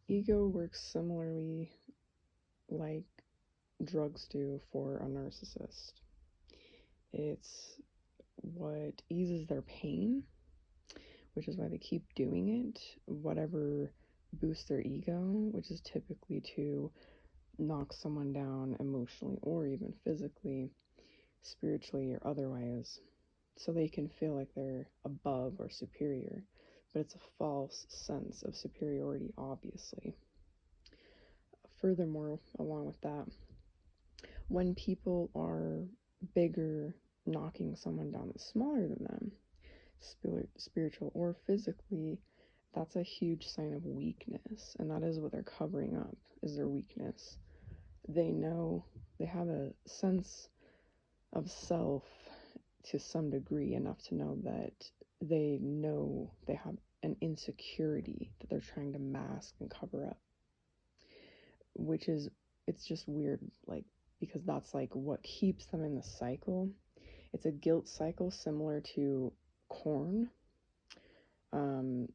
Ego works similarly like drugs do for a narcissist. It's what eases their pain, which is why they keep doing it. Whatever boosts their ego, which is typically to knock someone down emotionally or even physically, spiritually, or otherwise, so they can feel like they're above or superior. But it's a false sense of superiority, obviously. Furthermore, along with that, when people are bigger, knocking someone down that's smaller than them, spiritual or physically, that's a huge sign of weakness, and that is what they're covering up, is their weakness. They know, they have a sense of self to some degree, enough to know that they have an insecurity that they're trying to mask and cover up, which is, it's just weird, like, because that's like what keeps them in the cycle. It's a guilt cycle similar to corn. And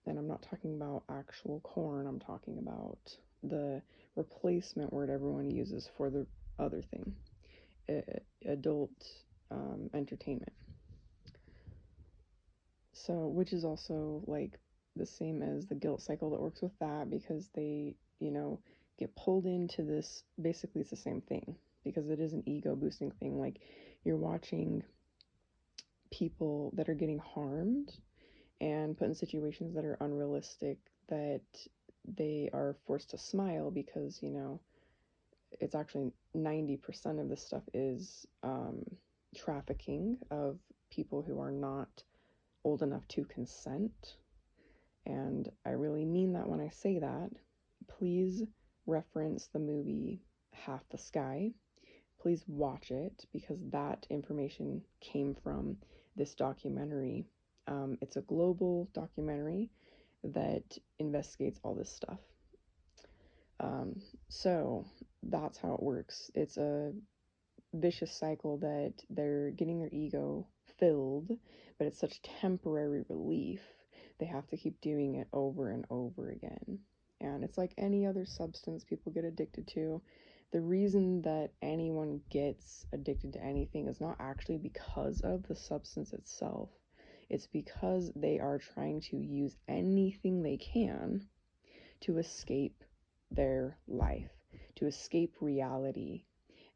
I'm not talking about actual corn, I'm talking about the replacement word everyone uses for the other thing, adult entertainment. So, which is also like the same as the guilt cycle that works with that, because they, get pulled into this. Basically, it's the same thing because it is an ego boosting thing. Like, you're watching people that are getting harmed and put in situations that are unrealistic, that they are forced to smile because, it's actually 90% of this stuff is trafficking of people who are not old enough to consent. And I really mean that when I say that. Please reference the movie Half the Sky. Please watch it, because that information came from this documentary. It's a global documentary that investigates all this stuff. So that's how it works. It's a vicious cycle that they're getting their ego filled, but it's such temporary relief. They have to keep doing it over and over again. And it's like any other substance people get addicted to. The reason that anyone gets addicted to anything is not actually because of the substance itself. It's because they are trying to use anything they can to escape their life, to escape reality.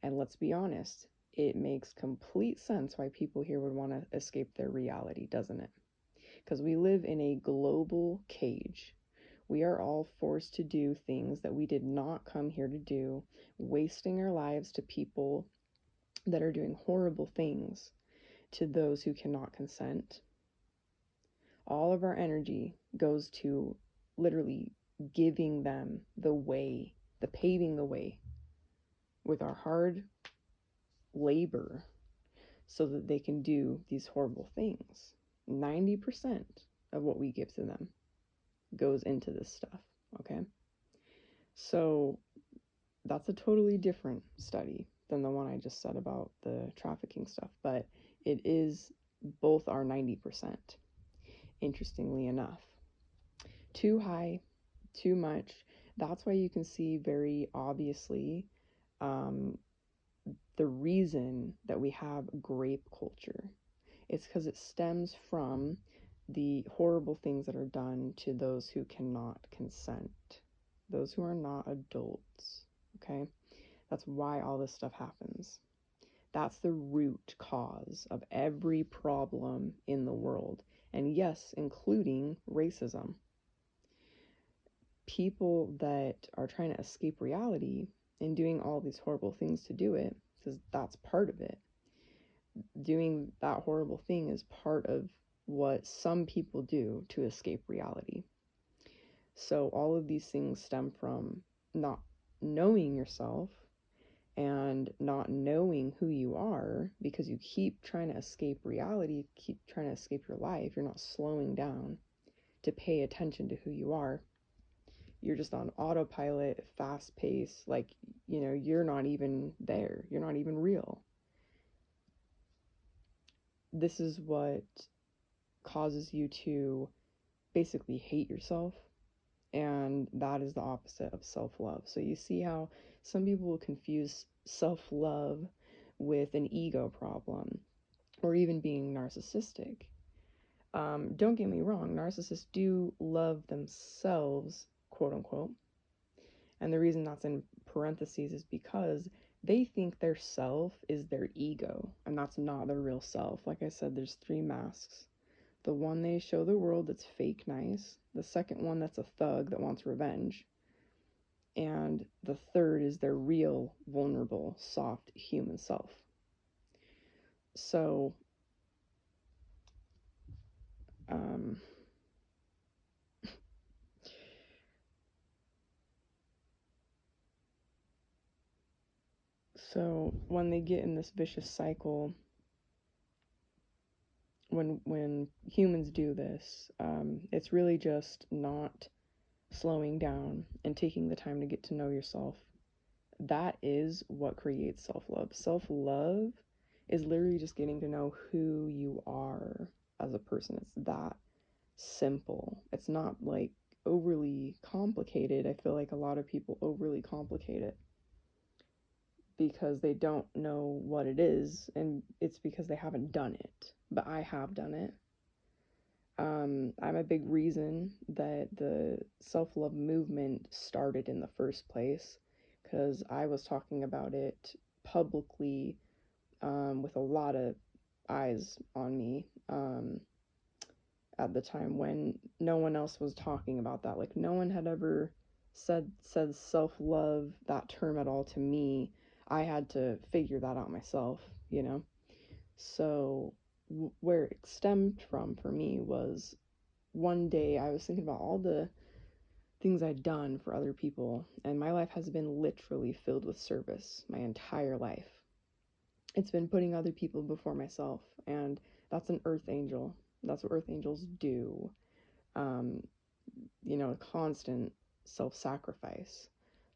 And let's be honest, it makes complete sense why people here would want to escape their reality, doesn't it? Because we live in a global cage. We are all forced to do things that we did not come here to do, wasting our lives to people that are doing horrible things to those who cannot consent. All of our energy goes to literally giving them the way, the paving the way with our hard labor so that they can do these horrible things. 90% of what we give to them goes into this stuff, okay? So that's a totally different study than the one I just said about the trafficking stuff, but it is both are 90%, interestingly enough. Too high, too much. That's why you can see very obviously the reason that we have grape culture. It's because it stems from the horrible things that are done to those who cannot consent, those who are not adults, okay? That's why all this stuff happens. That's the root cause of every problem in the world, and yes, including racism. People that are trying to escape reality and doing all these horrible things to do it, because that's part of it. Doing that horrible thing is part of what some people do to escape reality. So all of these things stem from not knowing yourself and not knowing who you are, because you keep trying to escape reality, keep trying to escape your life. You're not slowing down to pay attention to who you are. You're just on autopilot, fast pace, like, you're not even there. You're not even real. This is what causes you to basically hate yourself, And that is the opposite of self-love. So you see how some people will confuse self-love with an ego problem or even being narcissistic. Don't get me wrong, narcissists do love themselves, quote unquote. And the reason that's in parentheses is because they think their self is their ego, and that's not their real self. Like I said, there's three masks. The one they show the world that's fake nice, the second one that's a thug that wants revenge, and the third is their real, vulnerable, soft human self. So, um, so when they get in this vicious cycle, when humans do this, it's really just not slowing down and taking the time to get to know yourself. That is what creates self-love. Self-love is literally just getting to know who you are as a person. It's that simple. It's not like overly complicated. I feel like a lot of people overly complicate it because they don't know what it is, and it's because they haven't done it. But I have done it. I'm a big reason that the self-love movement started in the first place because I was talking about it publicly, with a lot of eyes on me, at the time when no one else was talking about that. Like, no one had ever said self-love, that term, at all to me. I had to figure that out myself, you know. So where it stemmed from for me was one day I was thinking about all the things I'd done for other people, and my life has been literally filled with service my entire life. It's been putting other people before myself, and that's an earth angel. That's what earth angels do. Um, constant self-sacrifice.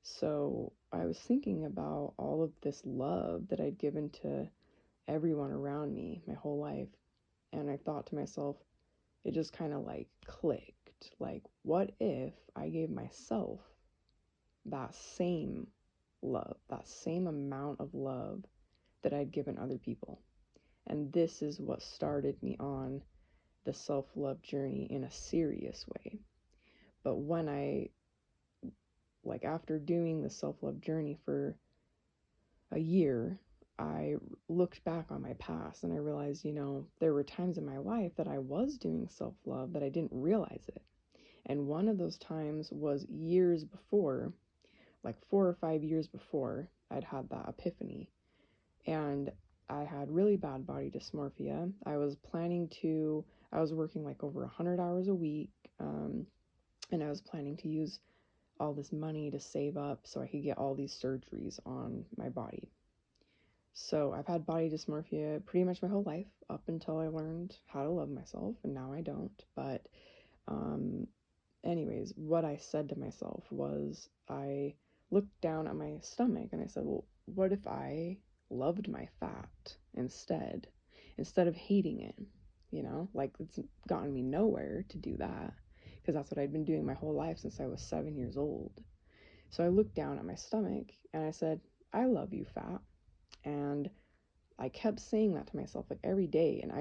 So I was thinking about all of this love that I'd given to everyone around me my whole life, and I thought to myself, it just kind of like clicked. Like, what if I gave myself that same love, that same amount of love that I'd given other people? And this is what started me on the self love journey in a serious way. But after doing the self love journey for a year, I looked back on my past and I realized, there were times in my life that I was doing self love, but I didn't realize it. And one of those times was years before, like 4 or 5 years before I'd had that epiphany. And I had really bad body dysmorphia. I was working like over 100 hours a week, and I was planning to use all this money to save up so I could get all these surgeries on my body. So I've had body dysmorphia pretty much my whole life up until I learned how to love myself, and now I don't. But um, anyways, what I said to myself was I looked down at my stomach and I said, well, what if I loved my fat instead of hating it? Like, it's gotten me nowhere to do that because that's what I'd been doing my whole life since I was 7 years old. So I looked down at my stomach and I said, I love you, fat. And I kept saying that to myself like every day, and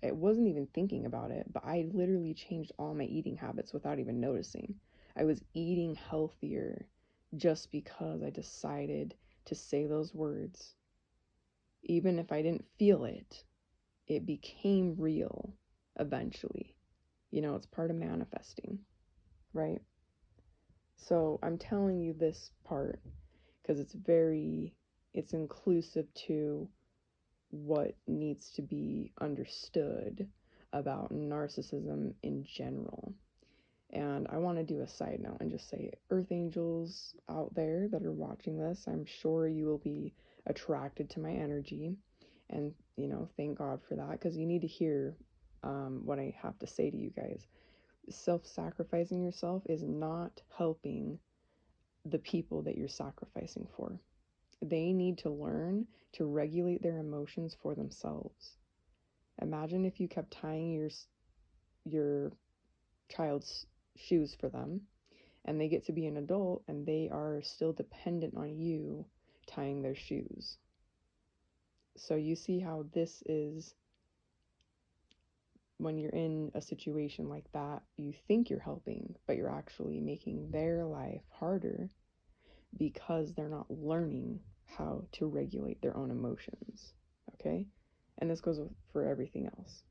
it wasn't even thinking about it, but I literally changed all my eating habits without even noticing. I was eating healthier just because I decided to say those words. Even if I didn't feel it, it became real eventually. It's part of manifesting, right? So I'm telling you this part because it's inclusive to what needs to be understood about narcissism in general. And I want to do a side note and just say, Earth Angels out there that are watching this, I'm sure you will be attracted to my energy. And, thank God for that, because you need to hear what I have to say to you guys. Self-sacrificing yourself is not helping the people that you're sacrificing for. They need to learn to regulate their emotions for themselves. Imagine if you kept tying your child's shoes for them And they get to be an adult and they are still dependent on you tying their shoes. So you see how this is, when you're in a situation like that, you think you're helping, but you're actually making their life harder because they're not learning how to regulate their own emotions. Okay? And this goes for everything else.